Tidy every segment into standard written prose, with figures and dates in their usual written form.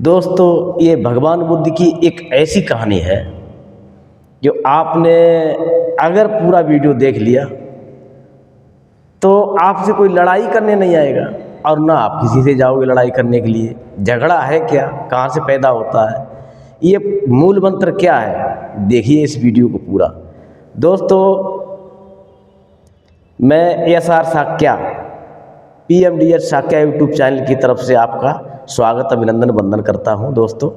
दोस्तों, ये भगवान बुद्ध की एक ऐसी कहानी है जो आपने अगर पूरा वीडियो देख लिया तो आपसे कोई लड़ाई करने नहीं आएगा और ना आप किसी से जाओगे लड़ाई करने के लिए। झगड़ा है क्या, कहाँ से पैदा होता है, ये मूल मंत्र क्या है, देखिए इस वीडियो को पूरा। दोस्तों, मैं SR Sakya PMDH Sakya YouTube channel की तरफ से आपका स्वागत अभिनंदन वंदन करता हूं। दोस्तों,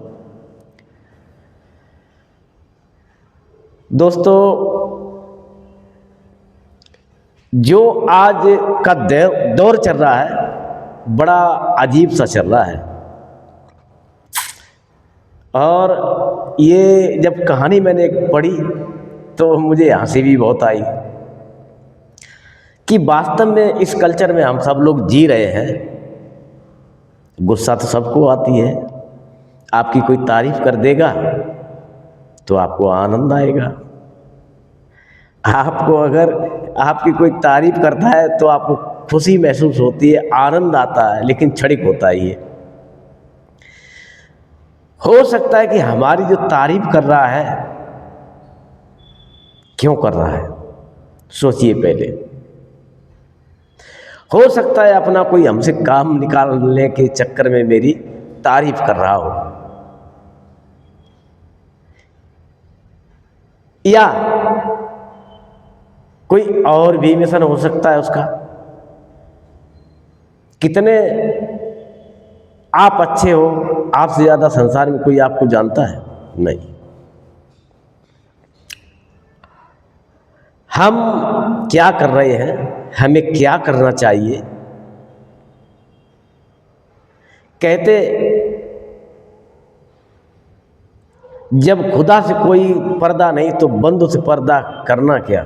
जो आज का दौर चल रहा है बड़ा अजीब सा चल रहा है। और ये जब कहानी मैंने पढ़ी तो मुझे हंसी भी बहुत आई कि वास्तव में इस कल्चर में हम सब लोग जी रहे हैं। गुस्सा तो सबको आती है। आपकी कोई तारीफ कर देगा तो आपको आनंद आएगा। आपको अगर आपकी कोई तारीफ करता है तो आपको खुशी महसूस होती है, आनंद आता है, लेकिन क्षणिक होता है। ये हो सकता है कि हमारी जो तारीफ कर रहा है क्यों कर रहा है, सोचिए पहले। हो सकता है अपना कोई हमसे काम निकालने के चक्कर में मेरी तारीफ कर रहा हो, या कोई और भी मिशन हो सकता है उसका। कितने आप अच्छे हो, आपसे ज़्यादा संसार में कोई आपको जानता है? नहीं। हम क्या कर रहे हैं, हमें क्या करना चाहिए? कहते जब खुदा से कोई पर्दा नहीं तो बंदों से पर्दा करना क्या।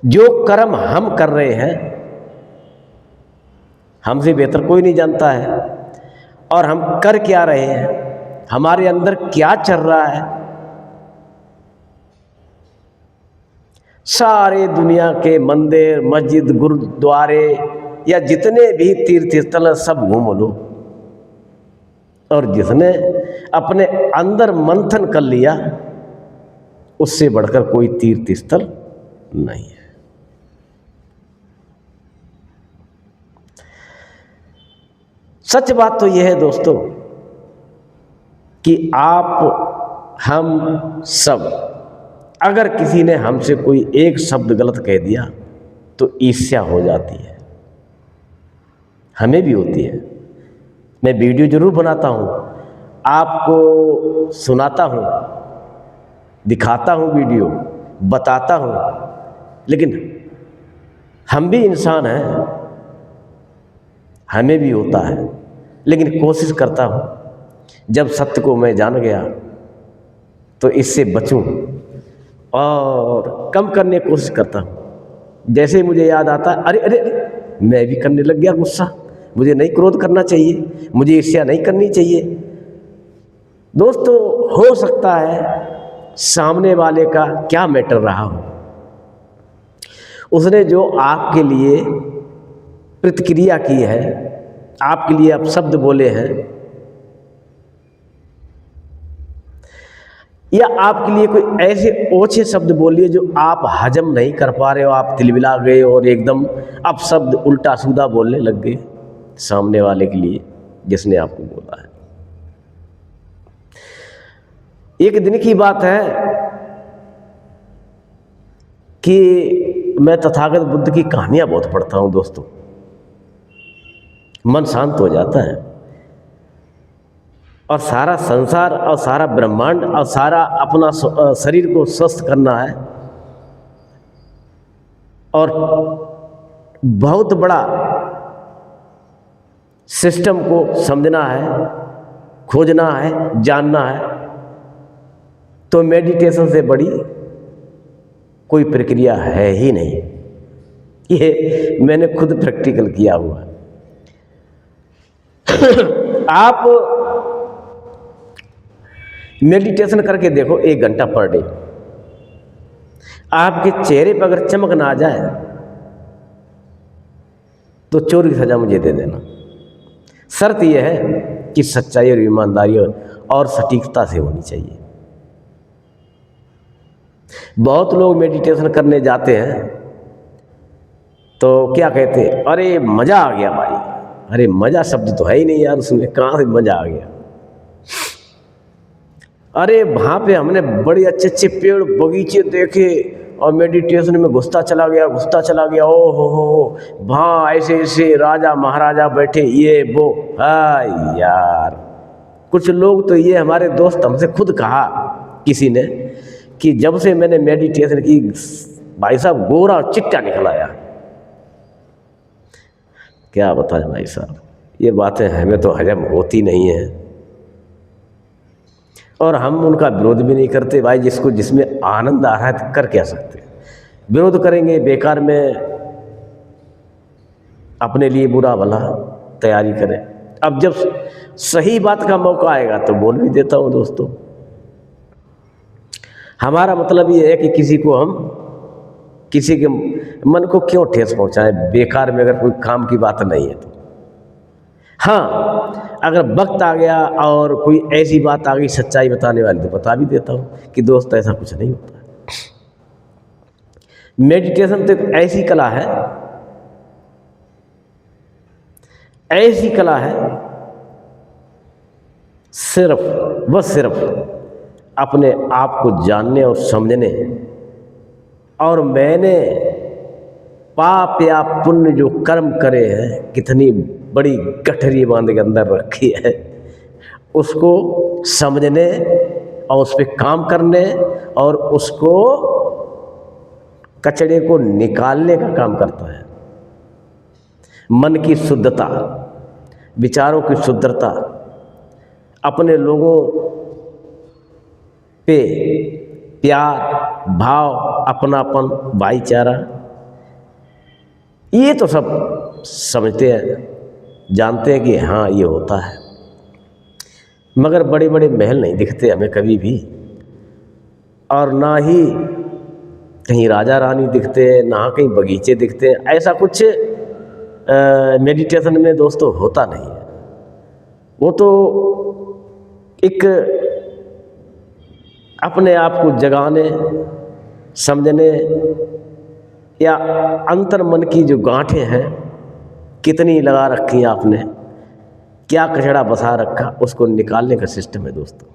जो कर्म हम कर रहे हैं हमसे बेहतर कोई नहीं जानता है, और हम कर क्या रहे हैं, हमारे अंदर क्या चल रहा है। सारे दुनिया के मंदिर, मस्जिद, गुरुद्वारे या जितने भी तीर्थ स्थल सब घूम लो, और जिसने अपने अंदर मंथन कर लिया उससे बढ़कर कोई तीर्थ स्थल नहीं है। सच बात तो यह है दोस्तों कि आप हम सब, अगर किसी ने हमसे कोई एक शब्द गलत कह दिया तो ईर्ष्या हो जाती है, हमें भी होती है। मैं वीडियो जरूर बनाता हूँ, आपको सुनाता हूँ, दिखाता हूँ, वीडियो बताता हूँ, लेकिन हम भी इंसान हैं, हमें भी होता है। लेकिन कोशिश करता हूँ जब सत्य को मैं जान गया तो इससे बचूं और कम करने की कोशिश करता हूँ। जैसे मुझे याद आता है, अरे अरे अरे मैं भी करने लग गया गुस्सा, मुझे नहीं क्रोध करना चाहिए, मुझे ईर्ष्या नहीं करनी चाहिए। दोस्तों, हो सकता है सामने वाले का क्या मैटर रहा हो, उसने जो आपके लिए प्रतिक्रिया की है, आपके लिए आप शब्द बोले हैं, या आपके लिए कोई ऐसे ओछे शब्द बोलिए जो आप हजम नहीं कर पा रहे हो, आप तिलमिला गए और एकदम अब शब्द उल्टा सीधा बोलने लग गए सामने वाले के लिए जिसने आपको बोला है। एक दिन की बात है कि मैं तथागत बुद्ध की कहानियां बहुत पढ़ता हूं दोस्तों, मन शांत हो जाता है, और सारा संसार और सारा ब्रह्मांड और सारा अपना शरीर को स्वस्थ करना है, और बहुत बड़ा सिस्टम को समझना है, खोजना है, जानना है, तो मेडिटेशन से बड़ी कोई प्रक्रिया है ही नहीं। ये मैंने खुद प्रैक्टिकल किया हुआ है। आप मेडिटेशन करके देखो 1 घंटा पर डे, आपके चेहरे पर अगर चमक ना आ जाए तो चोर की सजा मुझे दे देना। शर्त यह है कि सच्चाई और ईमानदारी और सटीकता से होनी चाहिए। बहुत लोग मेडिटेशन करने जाते हैं तो क्या कहते हैं, अरे मज़ा आ गया भाई। अरे मज़ा शब्द तो है ही नहीं यार उसमें, कहाँ से मज़ा आ गया। अरे वहाँ पे हमने बड़े अच्छे अच्छे पेड़ बगीचे देखे और मेडिटेशन में घुसता चला गया। ओ हो, वहाँ ऐसे ऐसे राजा महाराजा बैठे, ये वो। हाय यार, कुछ लोग तो, ये हमारे दोस्त हमसे खुद कहा किसी ने कि जब से मैंने मेडिटेशन की भाई साहब गोरा चिट्टा निकल आया। क्या बताएं भाई साहब, ये बातें हमें तो हजम होती नहीं है और हम उनका विरोध भी नहीं करते भाई। जिसको जिसमें आनंद आ रहा है कर क्या सकते हैं। विरोध करेंगे बेकार में, अपने लिए बुरा भला तैयारी करें। अब जब सही बात का मौका आएगा तो बोल भी देता हूँ दोस्तों। हमारा मतलब ये है कि किसी के मन को क्यों ठेस पहुंचाएं बेकार में, अगर कोई काम की बात नहीं है तो। हाँ, अगर वक्त आ गया और कोई ऐसी बात आ गई सच्चाई बताने वाली, तो बता भी देता हूँ कि दोस्त ऐसा कुछ नहीं होता है। मेडिटेशन तो एक ऐसी कला है, सिर्फ अपने आप को जानने और समझने, और मैंने पाप या पुण्य जो कर्म करे हैं, कितनी बड़ी गठरी बांध के अंदर रखी है, उसको समझने और उस पर काम करने और उसको कचड़े को निकालने का काम करता है। मन की शुद्धता, विचारों की शुद्धता, अपने लोगों पे प्यार भाव, अपनापन, भाईचारा, ये तो सब समझते हैं, जानते हैं कि हाँ ये होता है। मगर बड़े बड़े महल नहीं दिखते हमें कभी भी, और ना ही कहीं राजा रानी दिखते हैं, ना कहीं बगीचे दिखते हैं। ऐसा कुछ मेडिटेशन में दोस्तों होता नहीं है। वो तो एक अपने आप को जगाने, समझने, या अंतर मन की जो गांठें हैं कितनी लगा रखी हैं आपने, क्या कचड़ा बसा रखा, उसको निकालने का सिस्टम है दोस्तों।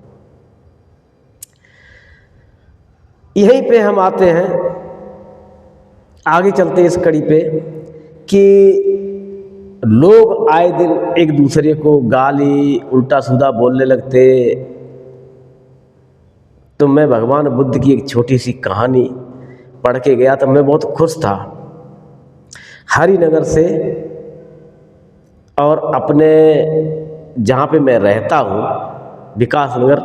यहीं पे हम आते हैं, आगे चलते इस कड़ी पे, कि लोग आए दिन एक दूसरे को गाली उल्टा सीधा बोलने लगते। तो मैं भगवान बुद्ध की एक छोटी सी कहानी पढ़ के गया, तो मैं बहुत खुश था। हरिनगर से और अपने जहाँ पे मैं रहता हूँ विकासनगर,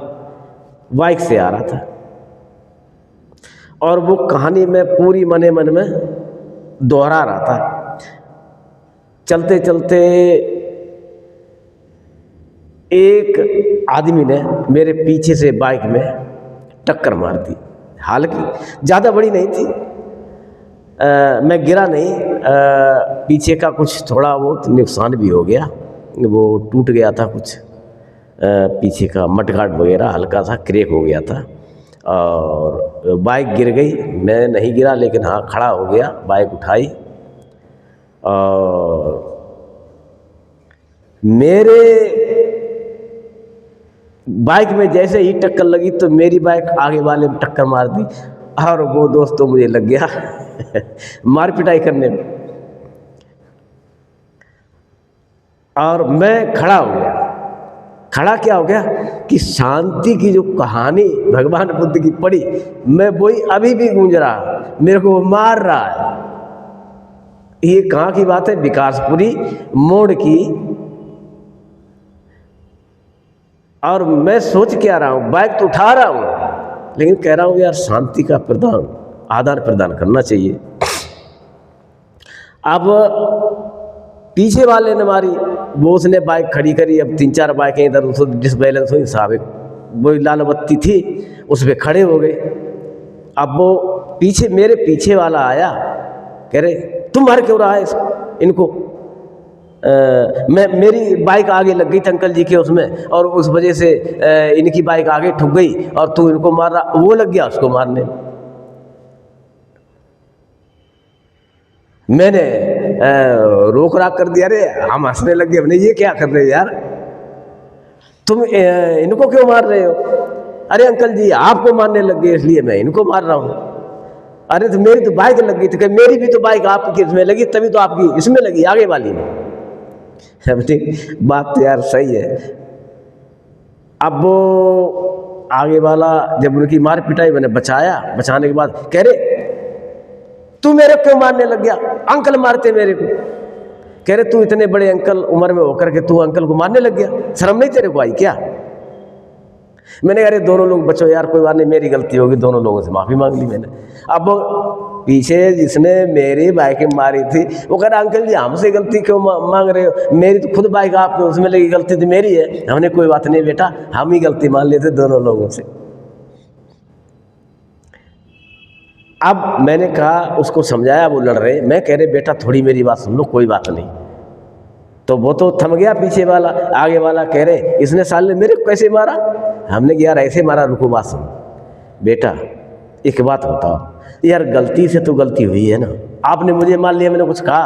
बाइक से आ रहा था, और वो कहानी मैं पूरी मन में दोहरा रहा था। चलते चलते एक आदमी ने मेरे पीछे से बाइक में टक्कर मार दी। हालांकि ज़्यादा बड़ी नहीं थी, मैं गिरा नहीं, पीछे का कुछ थोड़ा बहुत नुकसान भी हो गया, वो टूट गया था कुछ, पीछे का मडगार्ड वगैरह हल्का सा क्रैक हो गया था, और बाइक गिर गई। मैं नहीं गिरा, लेकिन हाँ खड़ा हो गया, बाइक उठाई, और मेरे बाइक में जैसे ही टक्कर लगी तो मेरी बाइक आगे वाले में टक्कर मार दी, और वो दोस्तों मुझे लग गया मार पिटाई करने में, और मैं खड़ा हो गया। खड़ा क्या हो गया कि शांति की जो कहानी भगवान बुद्ध की पढ़ी, मैं वही अभी भी गूंज रहा, मेरे को मार रहा है। ये कहाँ की बात है? विकासपुरी मोड़ की। और मैं सोच क्या रहा हूँ, बाइक तो उठा रहा हूँ, लेकिन कह रहा हूँ यार शांति का आदान प्रदान करना चाहिए। अब पीछे वाले ने मारी, वो उसने बाइक खड़ी करी। अब 3-4 बाइकें इधर उसको डिसबैलेंस हुई साहब, वो लाल बत्ती थी उस पर खड़े हो गए। अब वो मेरे पीछे वाला आया, कह रहे तुम मार क्यों रहा है इनको? मेरी बाइक आगे लग गई थी अंकल जी के उसमें, और उस वजह से इनकी बाइक आगे ठुक गई और तू इनको मार रहा, वो लग गया उसको मारने। मैंने रोक राक कर दिया। अरे हम हंसने लगे, हमने ये क्या कर रहे हो यार, तुम इनको क्यों मार रहे हो? अरे अंकल जी आपको मारने लग गए इसलिए मैं इनको मार रहा हूँ। अरे तो मेरी तो बाइक लग गई थी। मेरी भी तो बाइक आपकी इसमें लगी, तभी तो आपकी इसमें लगी, आगे वाली में। बात तो यार सही है। अब वो आगे वाला जब उनकी मार पिटाई, मैंने बचाया, बचाने के बाद कह रहे तू मेरे क्यों मारने लग गया, अंकल मारते मेरे को। कह रहे तू इतने बड़े अंकल उम्र में होकर के तू अंकल को मारने लग गया, शर्म नहीं तेरे को आई क्या? मैंने कहा अरे दोनों लोग बचो यार, कोई बात नहीं, मेरी गलती होगी, दोनों लोगों से माफ़ी मांग ली मैंने। अब पीछे जिसने मेरी बाइक मारी थी वो कह रहा अंकल जी हमसे गलती क्यों मांग रहे हो, मेरी तो खुद बाइक आप उसमें लगी, गलती तो मेरी है। हमने कोई बात नहीं बेटा, हम ही गलती मान लेते दोनों लोगों से। अब मैंने कहा, उसको समझाया, वो लड़ रहे, मैं कह रहे बेटा थोड़ी मेरी बात सुन लो, कोई बात नहीं। तो वो तो थम गया पीछे वाला, आगे वाला कह रहे इसने साल ने मेरे को कैसे मारा? हमने कहा यार ऐसे मारा, रुको बात सुन बेटा, एक बात बताओ यार, गलती से तो गलती हुई है ना, आपने मुझे मान लिया, मैंने कुछ कहा?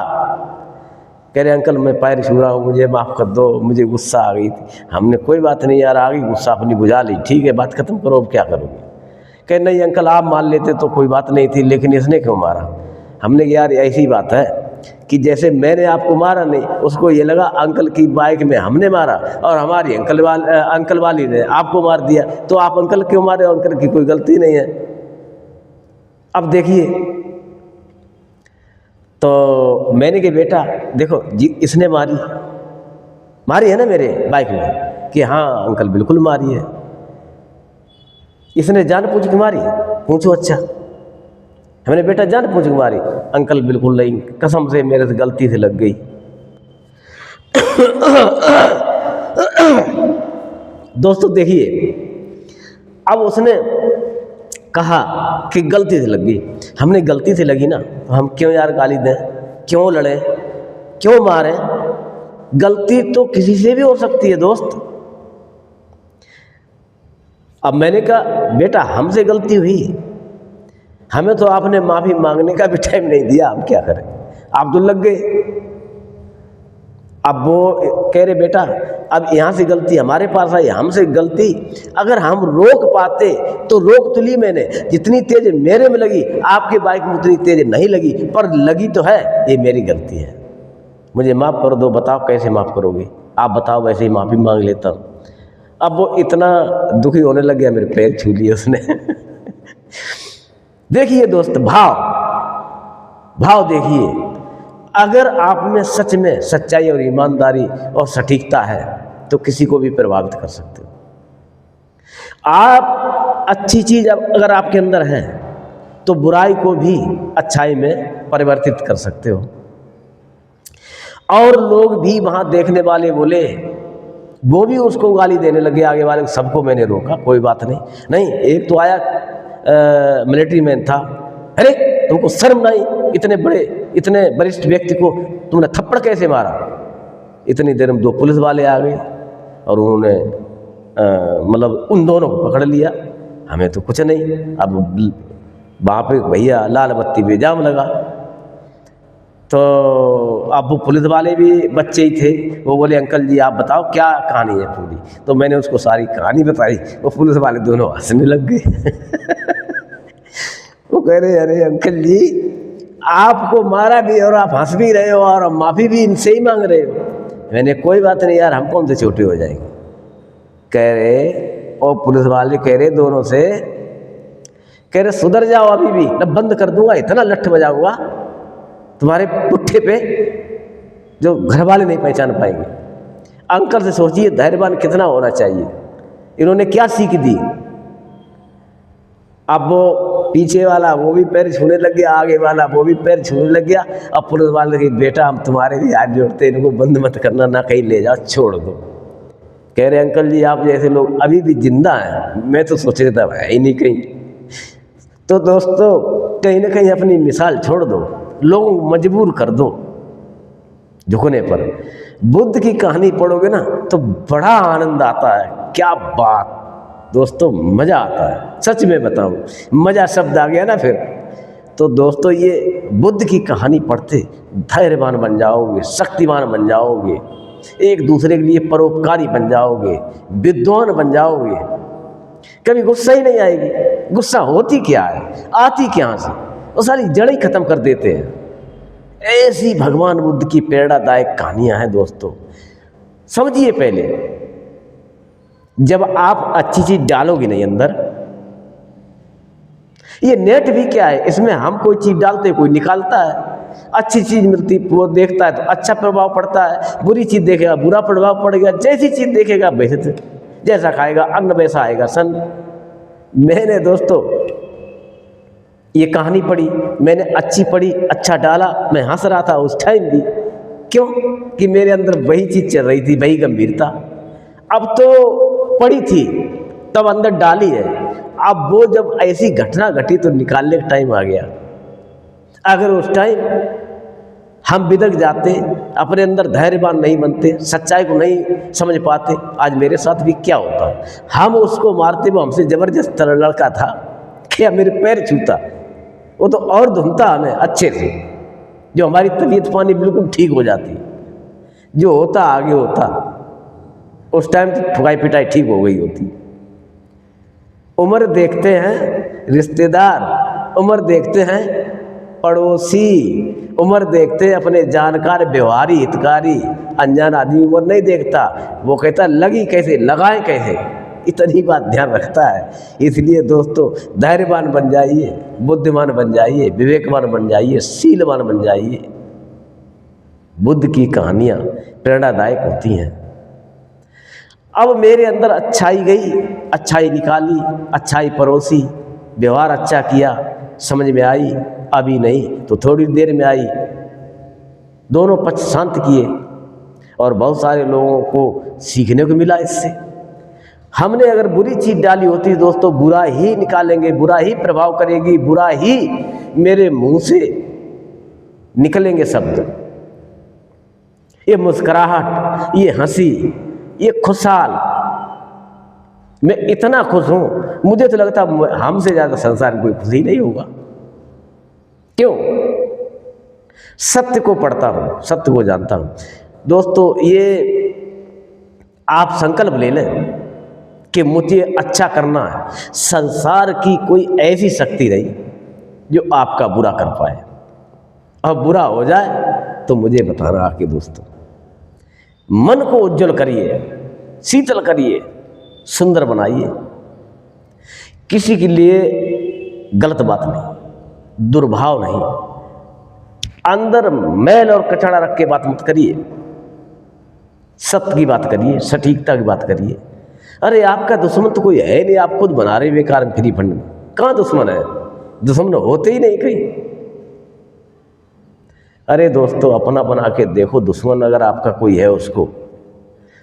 कह रहे अंकल मैं पैर छू रहा हूँ, मुझे माफ़ कर दो, मुझे गुस्सा आ गई थी। हमने कोई बात नहीं यार, आ गई गुस्सा अपनी बुझा ली, ठीक है बात खत्म करो, अब क्या करोगे? कह नहीं अंकल आप मान लेते तो कोई बात नहीं थी, लेकिन इसने क्यों मारा? हमने कहा यार ऐसी बात है कि जैसे मैंने आपको मारा नहीं, उसको ये लगा अंकल की बाइक में हमने मारा और हमारी अंकल वाली ने आपको मार दिया, तो आप अंकल क्यों मारे? अंकल की कोई गलती नहीं है। अब देखिए, तो मैंने कहा बेटा देखो जी, इसने मारी है ना मेरे बाइक में? कि हाँ अंकल बिल्कुल मारी है। इसने जान पूछ के मारी? पूछो अच्छा। हमने बेटा जान पूछ के मारी? अंकल बिल्कुल नहीं, कसम से मेरे से गलती से लग गई। दोस्तों देखिए, अब उसने कहा कि गलती से लग गई। हमने गलती से लगी ना, तो हम क्यों यार गाली दें, क्यों लड़ें, क्यों मारें? गलती तो किसी से भी हो सकती है दोस्त। अब मैंने कहा बेटा हमसे गलती हुई, हमें तो आपने माफ़ी मांगने का भी टाइम नहीं दिया, हम क्या करें? आप तो लग गए। अब वो कह रहे बेटा अब यहाँ से गलती हमारे पास आई, हमसे गलती, अगर हम रोक पाते तो रोक तो ली मैंने, जितनी तेज मेरे में लगी आपके बाइक में उतनी तेज नहीं लगी, पर लगी तो है, ये मेरी गलती है, मुझे माफ़ कर दो। बताओ कैसे माफ़ करोगे? आप बताओ, वैसे ही माफ़ी मांग लेता हूँ। अब वो इतना दुखी होने लग गया, मेरे पैर छू लिए उसने। देखिए दोस्त, भाव देखिए, अगर आप में सच में सच्चाई और ईमानदारी और सटीकता है तो किसी को भी प्रभावित कर सकते हो। आप अच्छी चीज़ अगर आपके अंदर है तो बुराई को भी अच्छाई में परिवर्तित कर सकते हो। और लोग भी वहाँ देखने वाले बोले, वो भी उसको गाली देने लगे आगे वाले, सबको मैंने रोका, कोई बात नहीं। एक तो आया मिलिट्री मैन था, अरे तुमको शर्म नहीं, इतने वरिष्ठ व्यक्ति को तुमने थप्पड़ कैसे मारा? इतनी देर में दो पुलिस वाले आ गए और उन्होंने मतलब उन दोनों को पकड़ लिया। हमें तो कुछ नहीं। अब वहाँ पे भैया लाल बत्ती पे जाम लगा, तो अब वो पुलिस वाले भी बच्चे ही थे, वो बोले अंकल जी आप बताओ क्या कहानी है पूरी। तो मैंने उसको सारी कहानी बताई, वो पुलिस वाले दोनों हंसने लग गए। वो कह रहे अरे अंकल जी आपको मारा भी और आप हंस भी रहे हो और माफ़ी भी इनसे ही मांग रहे हो। मैंने कोई बात नहीं यार, हम कौन से छोटे हो जाएंगे। कह रहे, और पुलिस वाले कह रहे दोनों से, कह रहे सुधर जाओ, अभी भी न बंद कर दूंगा, इतना लठ बजाऊंगा तुम्हारे पुट्ठे पे जो घर वाले नहीं पहचान पाएंगे। अंकल से सोचिए धैर्यवान कितना होना चाहिए। इन्होंने क्या सीख दी। अब वो पीछे वाला वो भी पैर छूने लग गया, आगे वाला वो भी पैर छूने लग गया। अब पुलिस वाले की बेटा हम तुम्हारे भी हाथ जोड़ते, इनको बंद मत करना, ना कहीं ले जाओ, छोड़ दो। कह रहे अंकल जी आप जैसे लोग अभी भी जिंदा हैं, मैं तो सोच रहा था है ही नहीं कहीं। तो दोस्तों कहीं ना कहीं अपनी मिसाल छोड़ दो, लोगों को मजबूर कर दो झुकने पर। बुद्ध की कहानी पढ़ोगे ना तो बड़ा आनंद आता है। क्या बात दोस्तों, मज़ा आता है, सच में बताऊं, मज़ा शब्द आ गया ना फिर। तो दोस्तों ये बुद्ध की कहानी पढ़ते धैर्यवान बन जाओगे, शक्तिमान बन जाओगे, एक दूसरे के लिए परोपकारी बन जाओगे, विद्वान बन जाओगे। कभी गुस्सा ही नहीं आएगी। गुस्सा होती क्या है, आती क्या से, वो सारी जड़ ही खत्म कर देते हैं। ऐसी भगवान बुद्ध की प्रेरणादायक कहानियां हैं दोस्तों। समझिए, पहले जब आप अच्छी चीज डालोगे नहीं अंदर, ये नेट भी क्या है, इसमें हम कोई चीज डालते कोई निकालता है। अच्छी चीज मिलती वो देखता है तो अच्छा प्रभाव पड़ता है, बुरी चीज देखेगा बुरा प्रभाव पड़ेगा। जैसी चीज देखेगा वैसे, जैसा खाएगा अन्न वैसा आएगा सन। मैंने दोस्तों ये कहानी पढ़ी, मैंने अच्छी पढ़ी, अच्छा डाला, मैं हंस रहा था उस टाइम भी। क्यों कि मेरे अंदर वही चीज चल रही थी, वही गंभीरता। अब तो पढ़ी थी तब अंदर डाली है, अब वो जब ऐसी घटना घटी तो निकालने का टाइम आ गया। अगर उस टाइम हम बिदक जाते, अपने अंदर धैर्यवान नहीं बनते, सच्चाई को नहीं समझ पाते, आज मेरे साथ भी क्या होता। हम उसको मारते, वो हमसे जबरदस्त लड़का था, क्या मेरे पैर छूता, वो तो और धुनता हमें अच्छे से, जो हमारी तबीयत पानी बिल्कुल ठीक हो जाती। जो होता आगे होता, उस टाइम तो ठुकाई पिटाई ठीक हो गई होती। उम्र देखते हैं रिश्तेदार, उम्र देखते हैं पड़ोसी, उम्र देखते हैं अपने जानकार व्यवहारी हितकारी। अनजान आदमी उम्र नहीं देखता, वो कहता लगी कैसे, लगाएं कैसे, इतनी बात ध्यान रखता है। इसलिए दोस्तों धैर्यवान बन जाइए, बुद्धिमान बन जाइए, विवेकवान बन जाइए, शीलवान बन जाइए। बुद्ध की कहानियाँ प्रेरणादायक होती हैं। अब मेरे अंदर अच्छाई गई, अच्छाई निकाली, अच्छाई परोसी, व्यवहार अच्छा किया, समझ में आई। अभी नहीं तो थोड़ी देर में आई। दोनों पक्ष शांत किए और बहुत सारे लोगों को सीखने को मिला इससे। हमने अगर बुरी चीज़ डाली होती दोस्तों, बुरा ही निकालेंगे, बुरा ही प्रभाव करेगी, बुरा ही मेरे मुंह से निकलेंगे शब्द। ये मुस्कुराहट, ये हंसी, ये खुशहाल, मैं इतना खुश हूं, मुझे तो लगता हमसे ज़्यादा संसार में कोई खुशी नहीं होगा। क्यों? सत्य को पढ़ता हूं, सत्य को जानता हूं। दोस्तों ये आप संकल्प ले लें कि मुझे अच्छा करना है। संसार की कोई ऐसी शक्ति नहीं जो आपका बुरा कर पाए, और बुरा हो जाए तो मुझे बताना आके दोस्तों। मन को उज्जवल करिए, शीतल करिए, सुंदर बनाइए। किसी के लिए गलत बात नहीं, दुर्भाव नहीं, अंदर मैल और कचड़ा रख के बात मत करिए। सत्य की बात करिए, सटीकता की बात करिए। अरे आपका दुश्मन तो कोई है नहीं, आप खुद बना रहे बेकार फ्री फंड में। कहाँ दुश्मन है? दुश्मन होते ही नहीं कहीं। अरे दोस्तों अपना बना के देखो, दुश्मन अगर आपका कोई है उसको,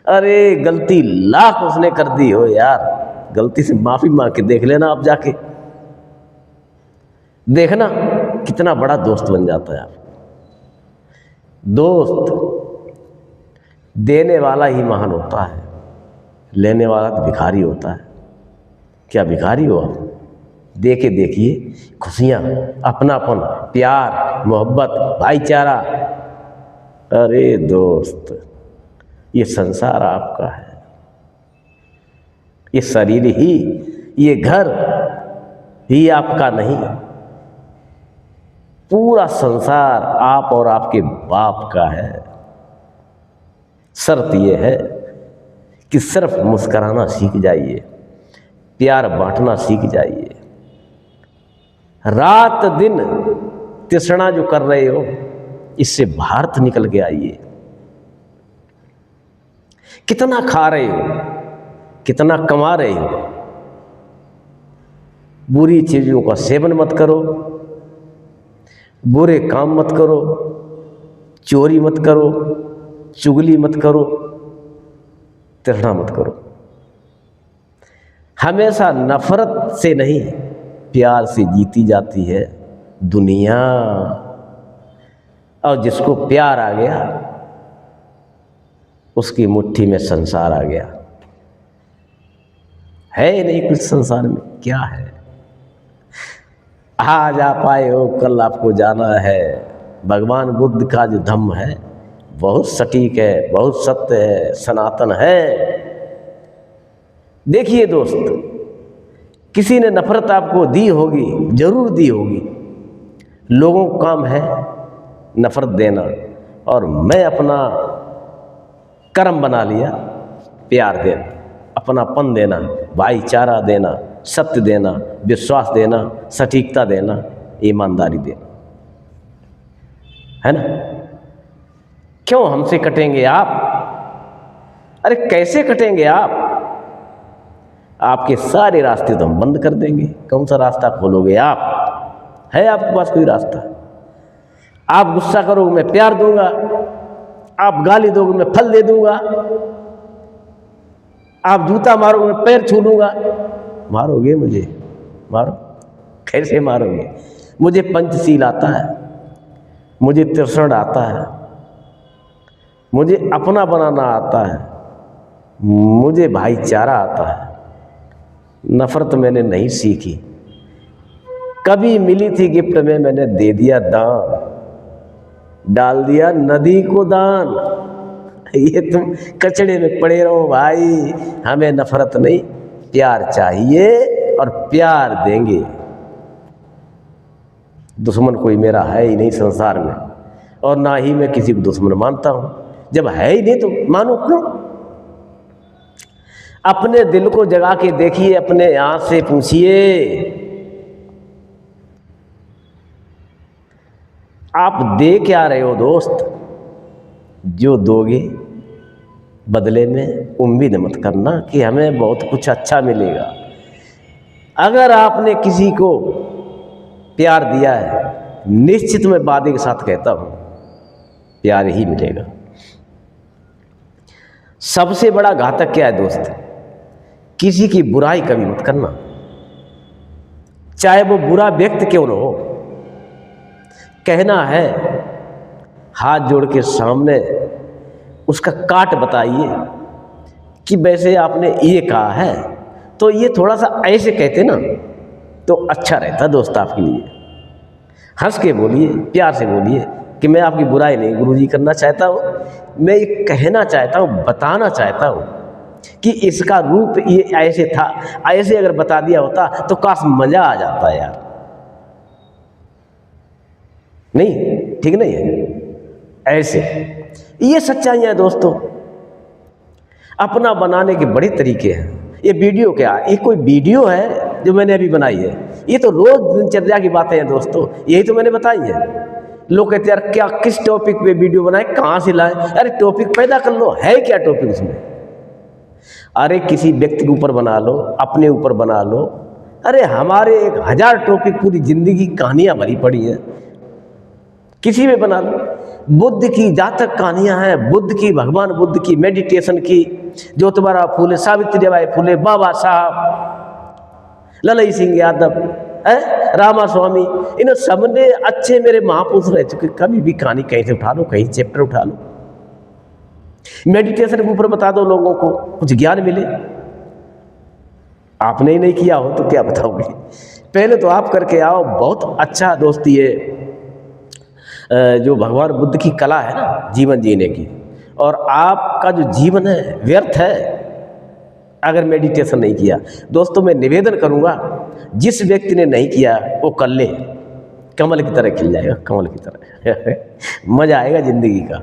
अरे गलती लाख उसने कर दी हो यार, गलती से माफी मांग के देख लेना आप जाके, देखना कितना बड़ा दोस्त बन जाता है आप। दोस्त देने वाला ही महान होता है, लेने वाला तो भिखारी होता है। क्या भिखारी हो आप? दे के देखिए खुशियाँ, अपनापन, प्यार, मोहब्बत, भाईचारा। अरे दोस्त ये संसार आपका है, ये शरीर ही, ये घर ही आपका नहीं, पूरा संसार आप और आपके बाप का है। शर्त ये है कि सिर्फ मुस्कुराना सीख जाइए, प्यार बांटना सीख जाइए। रात दिन तृष्णा जो कर रहे हो, इससे बाहर तो निकल के आइए। कितना खा रहे हो, कितना कमा रहे हो, बुरी चीजों का सेवन मत करो, बुरे काम मत करो, चोरी मत करो, चुगली मत करो, तृष्णा मत करो। हमेशा नफरत से नहीं, प्यार से जीती जाती है दुनिया। और जिसको प्यार आ गया उसकी मुट्ठी में संसार आ गया। है नहीं कुछ संसार में, क्या है? आज आप आए हो, कल आपको जाना है। भगवान बुद्ध का जो धम्म है बहुत सटीक है, बहुत सत्य है, सनातन है। देखिए दोस्त, किसी ने नफरत आपको दी होगी, जरूर दी होगी। लोगों का काम है नफरत देना, और मैं अपना कर्म बना लिया प्यार देना, अपनापन देना, भाईचारा देना, सत्य देना, विश्वास देना, सटीकता देना, ईमानदारी देना, है ना? क्यों हमसे कटेंगे आप? अरे कैसे कटेंगे आप? आपके सारे रास्ते तो हम बंद कर देंगे। कौन सा रास्ता खोलोगे आप? है आपके पास कोई रास्ता? आप गुस्सा करोगे मैं प्यार दूंगा, आप गाली दोगे मैं फल दे दूंगा, आप जूता मारोगे मैं पैर छू लूंगा। मारोगे मुझे? मारो। कैसे मारोगे? मुझे पंचशील आता है, मुझे त्रिशरण आता है, मुझे अपना बनाना आता है, मुझे भाईचारा आता है। नफरत मैंने नहीं सीखी, कभी मिली थी गिफ्ट में मैंने दे दिया दान, डाल दिया नदी को दान। ये तुम कचड़े में पड़े रहो भाई, हमें नफरत नहीं, प्यार चाहिए और प्यार देंगे। दुश्मन कोई मेरा है ही नहीं संसार में, और ना ही मैं किसी को दुश्मन मानता हूं। जब है ही नहीं तो मानो क्यों? अपने दिल को जगा के देखिए, अपने यहां से पूछिए, आप दे क्या रहे हो दोस्त? जो दोगे बदले में उम्मीद मत करना कि हमें बहुत कुछ अच्छा मिलेगा। अगर आपने किसी को प्यार दिया है, निश्चित मैं वादे के साथ कहता हूं प्यार ही मिलेगा। सबसे बड़ा घातक क्या है दोस्त? किसी की बुराई कभी मत करना, चाहे वो बुरा व्यक्ति क्यों न हो। कहना है हाथ जोड़ के सामने उसका काट बताइए कि वैसे आपने ये कहा है तो ये थोड़ा सा ऐसे कहते ना तो अच्छा रहता दोस्त आपके लिए। हंस के बोलिए, प्यार से बोलिए कि मैं आपकी बुराई नहीं गुरुजी करना चाहता हूँ, मैं ये कहना चाहता हूँ, बताना चाहता हूँ कि इसका रूप ये ऐसे था। ऐसे अगर बता दिया होता तो काश मजा आ जाता यार। नहीं, ठीक नहीं है ऐसे। ये सच्चाइयाँ हैं दोस्तों। अपना बनाने के बड़े तरीके हैं। ये वीडियो क्या, ये कोई वीडियो है जो मैंने अभी बनाई है? ये तो रोज दिनचर्या की बातें हैं दोस्तों, यही तो मैंने बताई है। लोग कहते हैं यार क्या, किस टॉपिक पे वीडियो बनाए, कहाँ से लाए? अरे टॉपिक पैदा कर लो, है क्या टॉपिक उसमें? अरे किसी व्यक्ति के ऊपर बना लो, अपने ऊपर बना लो। अरे हमारे 1000 टॉपिक, पूरी जिंदगी कहानियां भरी पड़ी हैं, किसी में बना लो। बुद्ध की जातक कहानियां हैं, बुद्ध की, भगवान बुद्ध की, मेडिटेशन की, ज्योतिबा फूले, सावित्रीबाई फूले, बाबा साहब, ललई सिंह यादव, रामा स्वामी, इन सबने अच्छे मेरे महापुरुष रह चुके। कभी भी कहानी कहीं से उठा लो, कहीं चैप्टर उठा लो, मेडिटेशन के ऊपर बता दो, लोगों को कुछ ज्ञान मिले। आपने ही नहीं किया हो तो क्या बताओगे? पहले तो आप करके आओ। बहुत अच्छा दोस्त ये जो भगवान बुद्ध की कला है ना जीवन जीने की, और आपका जो जीवन है व्यर्थ है अगर मेडिटेशन नहीं किया। दोस्तों मैं निवेदन करूंगा, जिस व्यक्ति ने नहीं किया वो कर ले, कमल की तरह खिल जाएगा, कमल की तरह मजा आएगा जिंदगी का।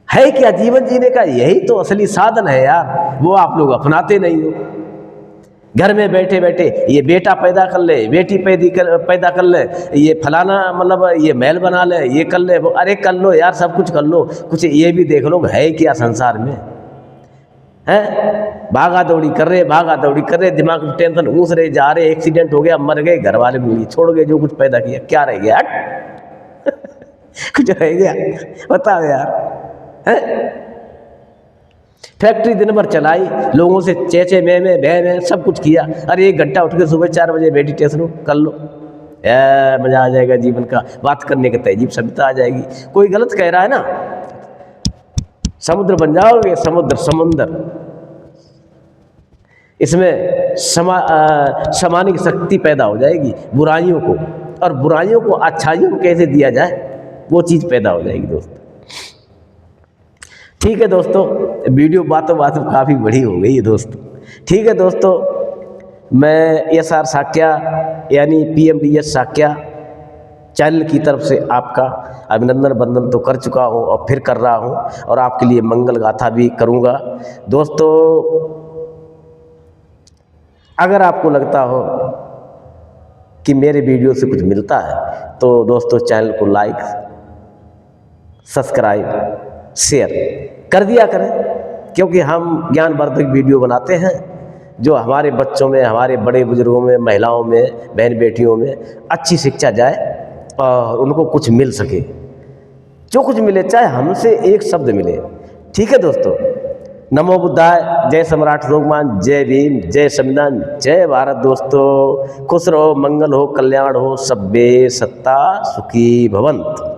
है क्या जीवन जीने का? यही तो असली साधन है यार, वो आप लोग अपनाते नहीं हो। घर में बैठे बैठे ये बेटा पैदा कर ले, बेटी पैदा कर ले, ये फलाना मतलब ये महल बना ले, ये कर ले, वो अरे कर लो यार, सब कुछ कर लो, कुछ ये भी देख लो है क्या संसार में? है भागा दौड़ी कर रहे, भागा दौड़ी कर रहे, दिमाग में टेंशन घूस रहे, जा रहे, एक्सीडेंट हो गया, मर गए, घर वाले मिली छोड़ गए, जो कुछ पैदा किया क्या रह गया? कुछ रह गया? बताओ यार। है फैक्ट्री दिन भर चलाई, लोगों से चेचे में भे सब कुछ किया। अरे 1 घंटा उठ के सुबह 4 बजे मेडिटेशन कर लो, मजा आ जाएगा जीवन का। बात करने का तहजीब सभ्यता आ जाएगी। कोई गलत कह रहा है ना, समुद्र बन जाओगे, समुद्र समंदर। इसमें समाने की शक्ति पैदा हो जाएगी बुराइयों को, और बुराइयों को अच्छाइयों को कैसे दिया जाए वो चीज़ पैदा हो जाएगी दोस्तों। ठीक है दोस्तों, वीडियो बातों बातों काफ़ी बड़ी हो गई है दोस्तों। ठीक है दोस्तों, मैं SR साक्या यानी PMDS साक्या चैनल की तरफ से आपका अभिनंदन वंदन तो कर चुका हूँ और फिर कर रहा हूँ, और आपके लिए मंगल गाथा भी करूँगा दोस्तों। अगर आपको लगता हो कि मेरे वीडियो से कुछ मिलता है तो दोस्तों चैनल को लाइक, सब्सक्राइब, शेयर कर दिया करें, क्योंकि हम ज्ञानवर्धक वीडियो बनाते हैं जो हमारे बच्चों में, हमारे बड़े बुजुर्गों में, महिलाओं में, बहन बेटियों में अच्छी शिक्षा जाए और उनको कुछ मिल सके। जो कुछ मिले, चाहे हमसे एक शब्द मिले। ठीक है दोस्तों, नमो बुद्धाय, जय सम्राट लोकमान, जय भीम, जय संविधान, जय भारत दोस्तों। खुश रहो, मंगल हो, कल्याण हो, सब्बे सत्ता सुखी भवंत।